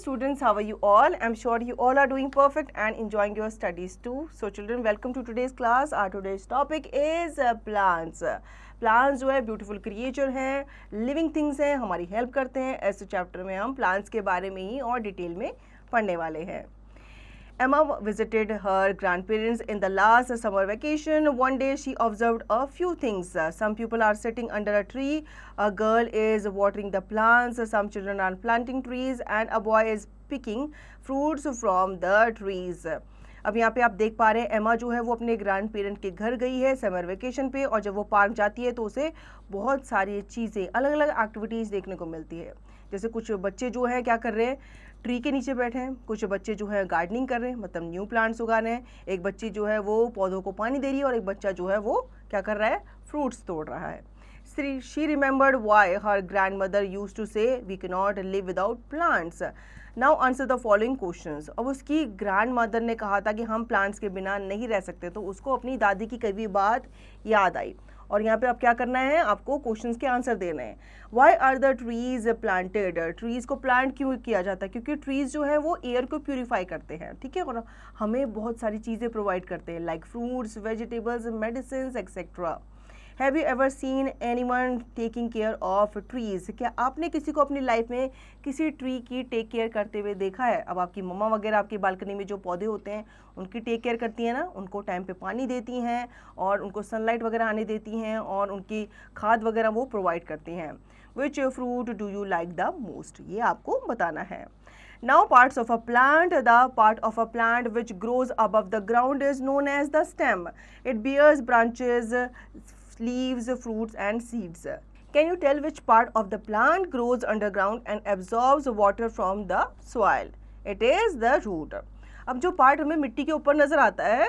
students, how are you all? I'm sure you all are doing perfect and enjoying your studies too. So children, welcome to today's class. Our today's topic is plants. Plants जो है beautiful creature हैं, living things हैं, हमारी help करते हैं. ऐसे chapter में हम प्लांट्स के बारे में ही और डिटेल में पढ़ने वाले हैं. Emma visited her grandparents in the last summer vacation. One day she observed a few things. Some people are sitting under a tree. A girl is watering the plants. Some children are planting trees and a boy is picking fruits from the trees. अब यहाँ पे आप देख पा रहे हैं एमा जो है वो अपने ग्रैंड पेरेंट के घर गई है समर वेकेशन पे, और जब वो पार्क जाती है तो उसे बहुत सारी चीज़ें, अलग अलग एक्टिविटीज़ देखने को मिलती है. जैसे कुछ बच्चे जो हैं क्या कर रहे हैं, ट्री के नीचे बैठे हैं. कुछ बच्चे जो है गार्डनिंग कर रहे हैं, मतलब न्यू प्लांट्स उगा रहे हैं. एक बच्ची जो है वो पौधों को पानी दे रही है और एक बच्चा जो है वो क्या कर रहा है, फ्रूट्स तोड़ रहा है. She remembered why her grandmother used to say we cannot live without plants. Now answer the following questions. अब उसकी ग्रैंड मदर ने कहा था कि हम प्लांट्स के बिना नहीं रह सकते, तो उसको अपनी दादी की कई बात याद आई. और यहाँ पे अब क्या करना है, आपको क्वेश्चंस के आंसर देने हैं. Why are the trees planted? Trees को प्लांट क्यों किया जाता है? क्योंकि ट्रीज़ जो है वो एयर को प्यूरिफाई करते हैं, ठीक है, और हमें बहुत सारी चीज़ें प्रोवाइड करते हैं, like fruits, vegetables, medicine etcetera. Have you ever seen anyone taking care of trees? क्या आपने किसी को अपनी लाइफ में किसी ट्री की टेक केयर करते हुए देखा है? अब आपकी मम्मा वगैरह आपकी बालकनी में जो पौधे होते हैं उनकी टेक केयर करती हैं ना, उनको टाइम पे पानी देती हैं और उनको सनलाइट वगैरह आने देती हैं और उनकी खाद वगैरह वो प्रोवाइड करती हैं. Which fruit do you like the most? ये आपको बताना है. Now parts of a plant. The part of a plant which grows above the ground is known as the stem. It bears branches, leaves, fruits and seeds. Can you tell which part of the plant grows underground and absorbs water from the soil? It is the root. अब जो part हमें मिट्टी के ऊपर नज़र आता है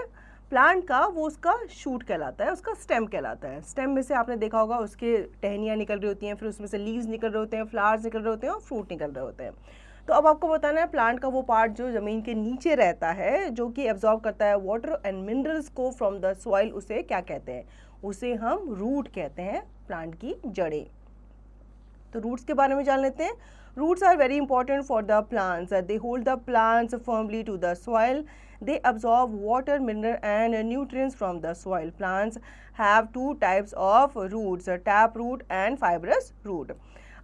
plant का, वो उसका शूट कहलाता है, उसका स्टेम कहलाता है. स्टेम में से आपने देखा होगा उसके टहनियाँ निकल रही होती हैं, फिर उसमें से लीव्स निकल रहे होते हैं, फ्लावर्स निकल रहे होते हैं और फ्रूट निकल रहे होते हैं. तो अब आपको बताना है प्लांट का वो पार्ट जो ज़मीन के नीचे रहता है, जो कि एब्जॉर्ब करता है वाटर एंड मिनरल्स को फ्रॉम द सॉइल, उसे क्या कहते हैं? उसे हम रूट कहते हैं, प्लांट की जड़ें. तो रूट्स के बारे में जान लेते हैं. Roots are very important for the plants. They hold the plants firmly to the soil. They absorb water, mineral and nutrients from the soil. Plants have two types of roots, tap root and fibrous root.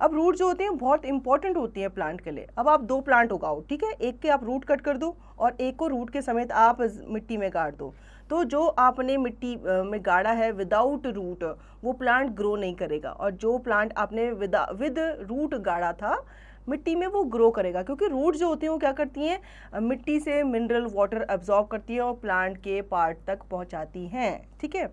अब root जो होते हैं बहुत important होती है plant के लिए. अब आप दो प्लांट उगाओ, ठीक है, एक के आप रूट कट कर दो और एक को रूट के समेत आप मिट्टी में गाड़ दो. तो जो आपने मिट्टी में गाड़ा है विदाउट रूट, वो प्लांट ग्रो नहीं करेगा, और जो प्लांट आपने विद रूट गाड़ा था मिट्टी में, वो ग्रो करेगा. क्योंकि रूट जो होती हैं वो क्या करती हैं, मिट्टी से मिनरल वाटर एब्जॉर्ब करती हैं और प्लांट के पार्ट तक पहुंचाती हैं, ठीक है.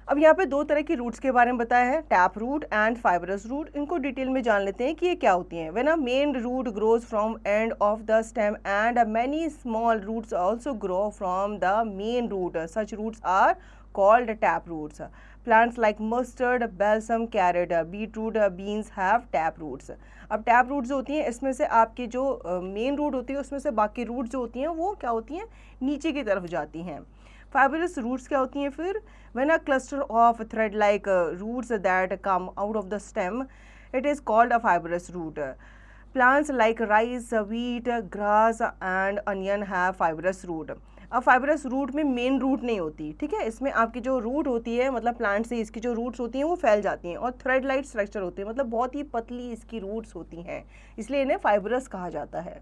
अब यहाँ पे दो तरह की रूट्स के बारे में बताया है, tap root and fibrous root. इनको डिटेल में जान लेते हैं कि ये क्या होती हैं. When a main root grows from end of the stem and many small roots also grow from the main root, such roots are called tap roots. Plants like mustard, balsam, carrot, beetroot, beans have tap roots. अब tap root जो होती हैं इसमें से आपकी जो main root होती है उसमें से बाकी रूट जो होती हैं वो क्या होती हैं, नीचे की तरफ जाती हैं. फाइबरस रूट्स क्या होती हैं फिर? When a cluster of thread like roots that come out of the stem, it is called a fibrous root. Plants like rice, wheat, grass and onion have fibrous root. अब fibrous root में main root नहीं होती, ठीक है, इसमें आपकी जो root होती है, मतलब प्लांट से इसकी जो रूट्स होती हैं वो फैल जाती हैं और थ्रेड लाइट स्ट्रक्चर होती है, मतलब बहुत ही पतली इसकी रूट्स होती हैं, इसलिए इन्हें फाइबरस कहा जाता है.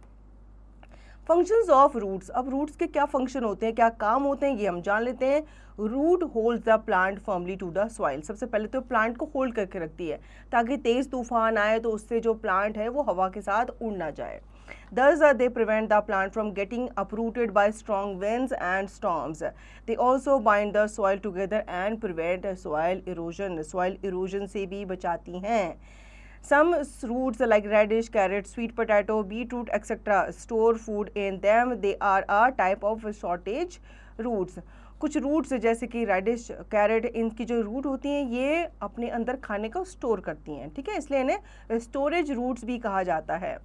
Functions of roots. अब रूट्स के क्या फंक्शन होते हैं, क्या काम होते हैं, ये हम जान लेते हैं. Root holds the plant firmly to the soil. सबसे पहले तो प्लांट को होल्ड करके रखती है ताकि तेज़ तूफान आए तो उससे जो प्लांट है वो हवा के साथ उड़ ना जाए. Thus, they prevent the plant from getting uprooted by strong winds and storms. They also bind the soil together and prevent soil erosion. Soil erosion से भी बचाती हैं. Some roots like radish, carrot, sweet potato, beetroot, etc. store food in them. They are a type of shortage roots. कुछ roots जैसे कि reddish, carat, इनकी जो root होती हैं ये अपने अंदर खाने को स्टोर करती हैं, ठीक है, इसलिए इन्हें स्टोरेज रूट्स भी कहा जाता है.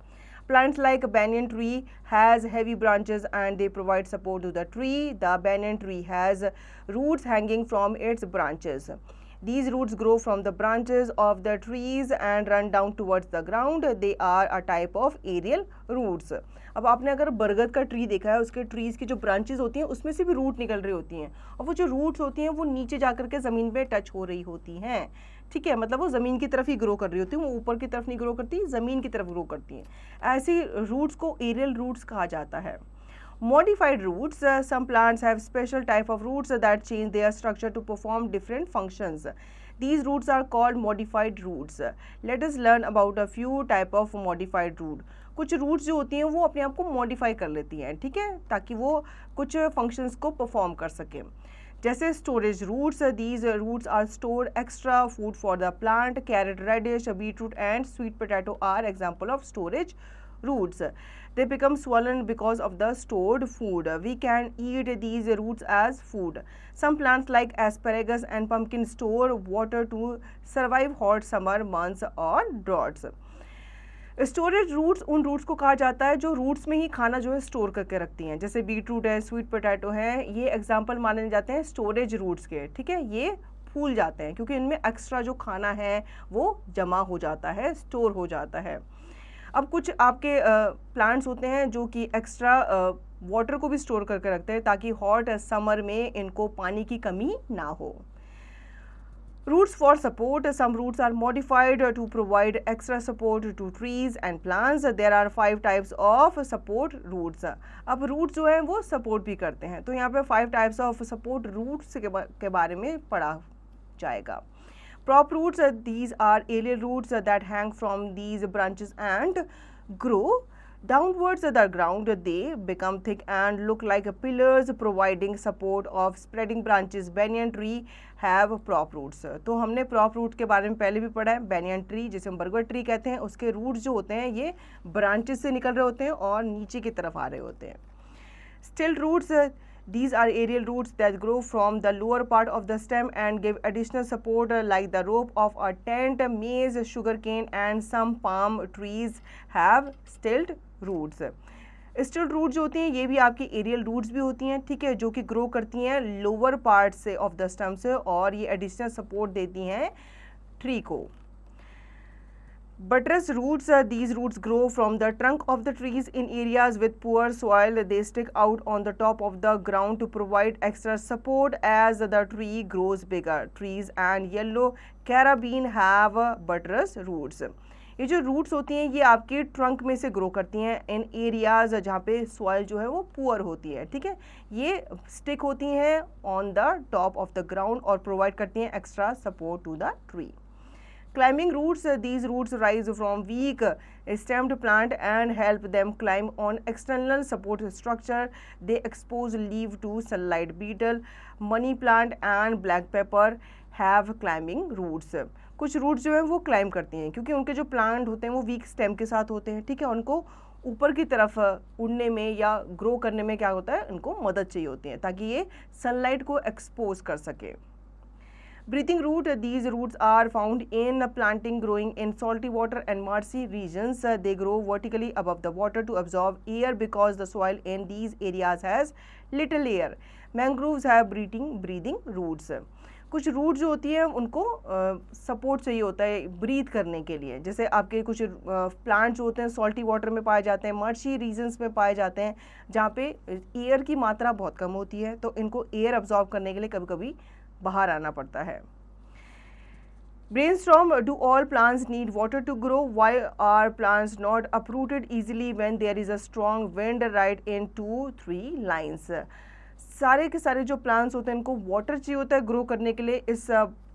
Plants like banyan tree has heavy branches and they provide support to the tree. The banyan tree has roots hanging from its branches. These roots grow from the branches of the trees and run down towards the ground. They are a type of aerial roots. अब आपने अगर बरगद का tree देखा है, उसके trees की जो ब्रांचेस होती हैं उसमें से भी रूट निकल रही होती हैं, और वो जो रूट्स होती हैं वो नीचे जाकर के ज़मीन पे टच हो रही होती हैं, ठीक है। मतलब वो ज़मीन की तरफ ही ग्रो कर रही होती हैं, वो ऊपर की तरफ नहीं ग्रो करती, ज़मीन की तरफ ग्रो करती हैं। ऐसी रूट्स को एरियल रूट्स कहा जाता है। Modified roots, some plants have special type of roots that change their structure to perform different functions. These roots are called modified roots. Let us learn about a few type of modified root. कुछ roots जो होती हैं वो अपने आप को modify कर लेती हैं, ठीक है, ताकि वो कुछ फंक्शंस को परफॉर्म कर सकें। जैसे storage roots, these roots are store extra food for the plant. Carrot, radish, beetroot and sweet potato are example of storage roots. They become swollen because of the stored food. We can eat these roots as food. Some plants like asparagus and pumpkin store water to survive hot summer months or droughts. Storage roots उन roots को कहा जाता है जो roots में ही खाना जो है स्टोर करके रखती हैं। जैसे बीटरूट है, स्वीट पोटैटो है, ये एग्जाम्पल माने जाते हैं स्टोरेज रूट्स के, ठीक है। ये फूल जाते हैं क्योंकि इनमें एक्स्ट्रा जो खाना है वो जमा हो जाता है, स्टोर हो जाता है। अब कुछ आपके प्लांट्स होते हैं जो कि एक्स्ट्रा वाटर को भी स्टोर करके रखते हैं ताकि हॉट समर में इनको पानी की कमी ना हो। Roots for support. Some roots are modified to provide extra support to trees and plants. There are 5 types of support roots. अब roots जो हैं वो support भी करते हैं, तो यहाँ पे 5 types of support roots के बारे में पढ़ा जाएगा। Prop roots, these are aerial roots that hang from these branches and grow downwards the ground. They become thick and look like pillars providing support of spreading branches. Banyan tree have prop roots. तो हमने prop root के बारे में पहले भी पढ़ा है। banyan tree जिसे हम बरगद ट्री कहते हैं, उसके roots जो होते हैं ये branches से निकल रहे होते हैं और नीचे की तरफ आ रहे होते हैं। Stilt roots, these are aerial roots that grow from the lower part of the stem and give additional support like the rope of a tent. Maize, sugarcane and some palm trees have stilt roots. Stilt root जो होती हैं ये भी आपकी aerial roots भी होती हैं, ठीक है, जो कि ग्रो करती हैं लोअर पार्ट से ऑफ द स्टेम से और ये एडिशनल सपोर्ट देती हैं ट्री को। Buttress roots, these roots grow from the trunk of the trees in areas with poor soil. They stick out on the top of the ground to provide extra support as the tree grows bigger. Trees and yellow carabine have buttress roots. ये जो roots होती हैं ये आपके trunk में से grow करती हैं इन एरियाज जहाँ पे सॉइल जो है वो पुअर होती है, ठीक है। ये स्टिक होती हैं on the top of the ground और प्रोवाइड करती हैं extra support to the tree. Climbing roots, these roots rise from weak stemmed plant and help them climb on external support structure. They expose leaf to sunlight. Beetle, money plant and black pepper have climbing roots. कुछ roots जो हैं वो climb करती हैं क्योंकि उनके जो plant होते हैं वो वीक स्टेम के साथ होते हैं, ठीक है। उनको ऊपर की तरफ उड़ने में या ग्रो करने में क्या होता है, उनको मदद चाहिए होती है ताकि ये सनलाइट को एक्सपोज कर सके। Breathing root, these roots are found in planting growing in salty water and marshy regions. They grow vertically above the water to absorb air because the soil in these areas has little air. Mangroves have breathing roots. कुछ root जो होती है उनको support चाहिए होता है breathe करने के लिए। जैसे आपके कुछ प्लांट्स जो होते हैं सॉल्टी वाटर में पाए जाते हैं, मर्शी रीजन्स में पाए जाते हैं जहाँ पे एयर की मात्रा बहुत कम होती है, तो इनको एयर अब्जॉर्ब करने के लिए कभी कभी बाहर आना पड़ता है। Brainstorm, do all plants need water to grow? Why are plants not uprooted easily when there is a strong wind? Right in 2-3 lines. सारे के सारे जो प्लांट्स होते हैं इनको वाटर चाहिए होता है ग्रो करने के लिए। इस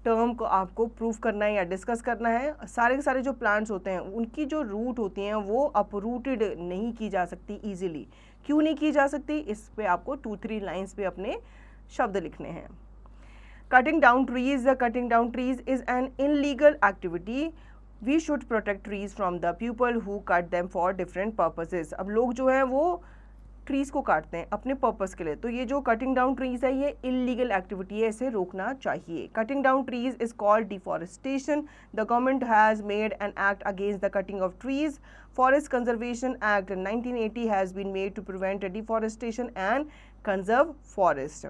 टर्म को आपको प्रूव करना है या डिस्कस करना है। सारे के सारे जो प्लांट्स होते हैं उनकी जो रूट होती हैं वो अपरूटेड नहीं की जा सकती ईजिली। क्यों नहीं की जा सकती, इस पे आपको 2-3 लाइन्स पे अपने शब्द लिखने हैं। Cutting down trees. Cutting down trees is an illegal activity. We should protect trees from the people who cut them for different purposes. अब लोग जो है वो ट्रीज़ को काटते हैं अपने पर्पस के लिए, तो ये जो कटिंग डाउन ट्रीज़ है ये इलीगल एक्टिविटी है, इसे रोकना चाहिए। Cutting down trees is called deforestation. The government has made an act against the cutting of trees. Forest Conservation Act 1980 has been made to prevent deforestation and conserve forest.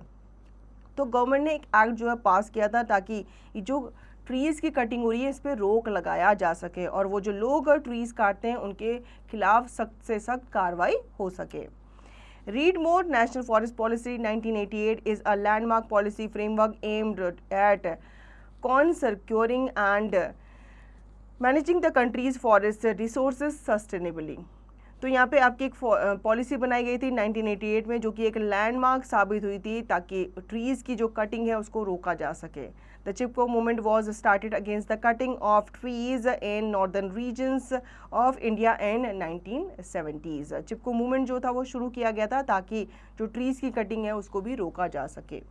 तो government ने एक act जो है पास किया था ताकि ये जो ट्रीज़ की कटिंग हो रही है इस पर रोक लगाया जा सके और वो जो लोग ट्रीज़ काटते हैं उनके खिलाफ सख्त से सख्त कार्रवाई हो सके। Read more national forest policy 1988 is a landmark policy framework aimed at conserving and managing the country's forest resources sustainably। तो यहाँ पे आपकी एक पॉलिसी बनाई गई थी 1988 में जो कि एक लैंडमार्क साबित हुई थी ताकि ट्रीज़ की जो कटिंग है उसको रोका जा सके। The Chipko movement was started against the cutting of trees in northern regions of India इन 1970s। चिपको मूवमेंट जो था वो शुरू किया गया था ताकि जो ट्रीज़ की कटिंग है उसको भी रोका जा सके।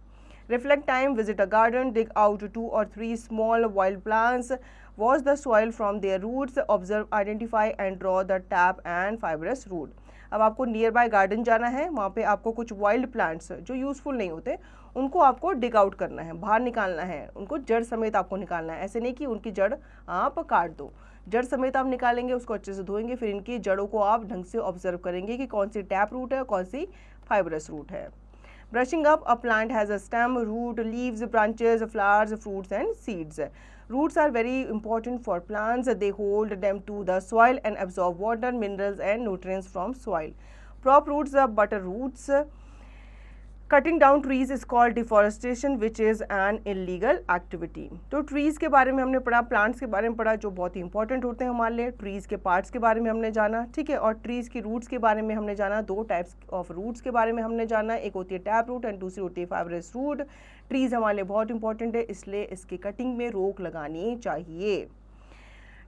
Reflect time, visit a garden, dig out 2 or 3 small wild plants, wash the soil from their roots, observe, identify and draw the tap and fibrous root। अब आपको नियर बाय गार्डन जाना है, वहाँ पे आपको कुछ वाइल्ड प्लांट्स जो useful नहीं होते उनको आपको डिग आउट करना है, बाहर निकालना है, उनको जड़ समेत आपको निकालना है। ऐसे नहीं कि उनकी जड़ आप काट दो, जड़ समेत आप निकालेंगे, उसको अच्छे से धोएंगे, फिर इनकी जड़ों को आप ढंग से ऑब्जर्व करेंगे कि कौन सी टैप रूट है, कौन सी फाइब्रस रूट है। Brushing up, a plant has a stem, root, leaves, branches, flowers, fruits and seeds। Roots are very important for plants. They hold them to the soil and absorb water, minerals and nutrients from soil। Prop roots, butter roots। Cutting down trees is called deforestation, which is an illegal activity। तो trees के बारे में हमने पढ़ा, plants के बारे में पढ़ा जो बहुत ही इंपॉर्टेंट होते हैं हमारे लिए, ट्रीज़ के पार्ट्स के बारे में हमने जाना, ठीक है, और ट्रीज़ की रूट्स के बारे में हमने जाना, 2 टाइप्स ऑफ रूट्स के बारे में हमने जाना, एक होती है टैप रूट एंड दूसरी होती है फाइब्रस रूट। ट्रीज़ हमारे लिए बहुत इंपॉर्टेंट है इसलिए इसकी कटिंग में रोक लगानी चाहिए।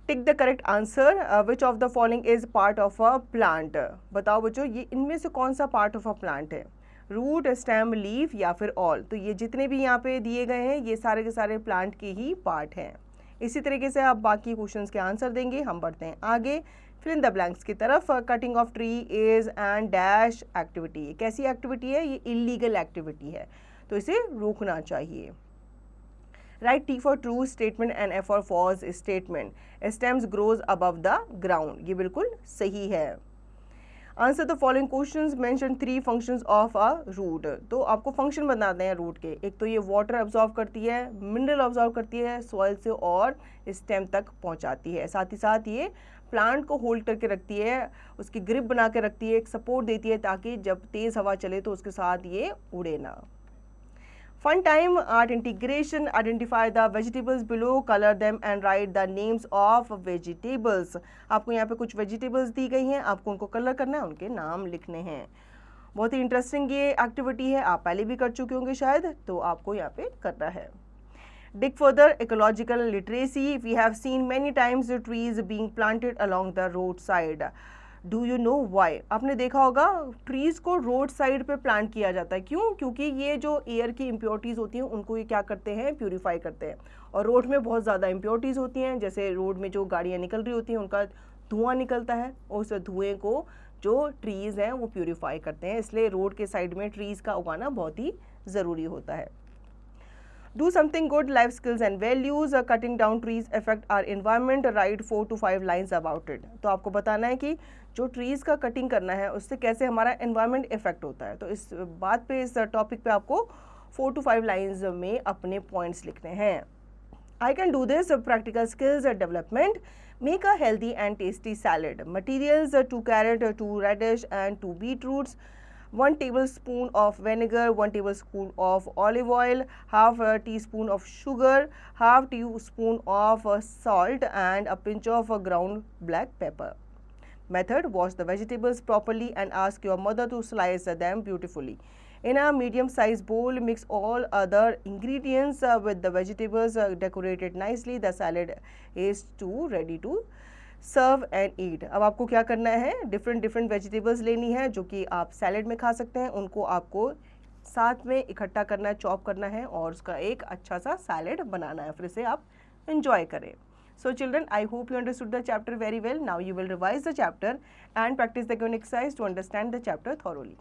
Tick the correct answer, which of the following is part of a plant. बताओ बच्चों ये इनमें से कौन सा पार्ट ऑफ अ प्लांट है, रूट, स्टेम, लीफ या फिर ऑल। तो ये जितने भी यहाँ पे दिए गए हैं ये सारे के सारे प्लांट के ही पार्ट हैं। इसी तरीके से आप बाकी क्वेश्चंस के आंसर देंगे। हम बढ़ते हैं आगे फिल इन द ब्लैंक्स की तरफ। Cutting of tree is and dash activity. कैसी एक्टिविटी है, ये इलीगल एक्टिविटी है तो इसे रोकना चाहिए। Right T for true statement and F for false statement. Stems grows above the ground, ये बिल्कुल सही है। Answer the following questions, mention 3 functions of a root. तो आपको फंक्शन बताते हैं रूट के। एक तो ये वाटर अब्जॉर्व करती है, मिनरल अब्जॉर्व करती है सॉइल से और स्टेम तक पहुंचाती है, साथ ही साथ ये प्लांट को होल्ड करके रखती है, उसकी ग्रिप बना के रखती है, एक सपोर्ट देती है ताकि जब तेज़ हवा चले तो उसके साथ ये उड़े ना। Fun time, art integration, identify the vegetables below, color them and write the names of vegetables। आपको यहाँ पे कुछ vegetables दी गई हैं, आपको उनको कलर करना है, उनके नाम लिखने हैं। बहुत ही इंटरेस्टिंग ये एक्टिविटी है, आप पहले भी कर चुके होंगे शायद, तो आपको यहाँ पे करना है। Dig further, ecological literacy, we have seen many times the trees being planted along the roadside। Do you know why. आपने देखा होगा ट्रीज़ को रोड साइड पे प्लांट किया जाता है, क्यों? क्योंकि ये जो एयर की इम्प्योरिटीज़ होती हैं उनको ये क्या करते हैं, प्यूरीफाई करते हैं। और रोड में बहुत ज़्यादा इम्प्योरिटीज़ होती हैं, जैसे रोड में जो गाड़ियाँ निकल रही होती हैं उनका धुआं निकलता है और उस धुएँ को जो ट्रीज़ हैं वो प्यूरीफाई करते हैं, इसलिए रोड के साइड में ट्रीज़ का उगाना बहुत ही ज़रूरी होता है। Do something good, life skills and values, cutting down trees affect our environment, write 4 to 5 lines about it। तो आपको बताना है कि जो ट्रीज़ का कटिंग करना है उससे कैसे हमारा एनवायरनमेंट इफेक्ट होता है। तो इस बात पे, इस टॉपिक पे आपको 4 to 5 लाइन्स में अपने पॉइंट्स लिखने हैं। I can do this, practical skills development, make a healthy and tasty salad, materials 2 carrot, 2 radish and 2 beetroots, 1 tablespoon of vinegar, 1 tablespoon of olive oil, half a teaspoon of sugar, half teaspoon of salt and a pinch of ground black pepper। Method, wash the vegetables properly and ask your mother to slice them beautifully। In a medium-sized bowl, mix all other ingredients with the vegetables, decorated nicely। The salad is ready to serve and eat. अब आपको क्या करना है, different vegetables लेनी है जो कि आप सैलेड में खा सकते हैं, उनको आपको साथ में इकट्ठा करना है, चॉप करना है और उसका एक अच्छा सा सैलेड बनाना है, फिर इसे आप एंजॉय करें। So children, I hope you understood the chapter very well. Now you will revise the chapter and practice the given exercise to understand the chapter thoroughly।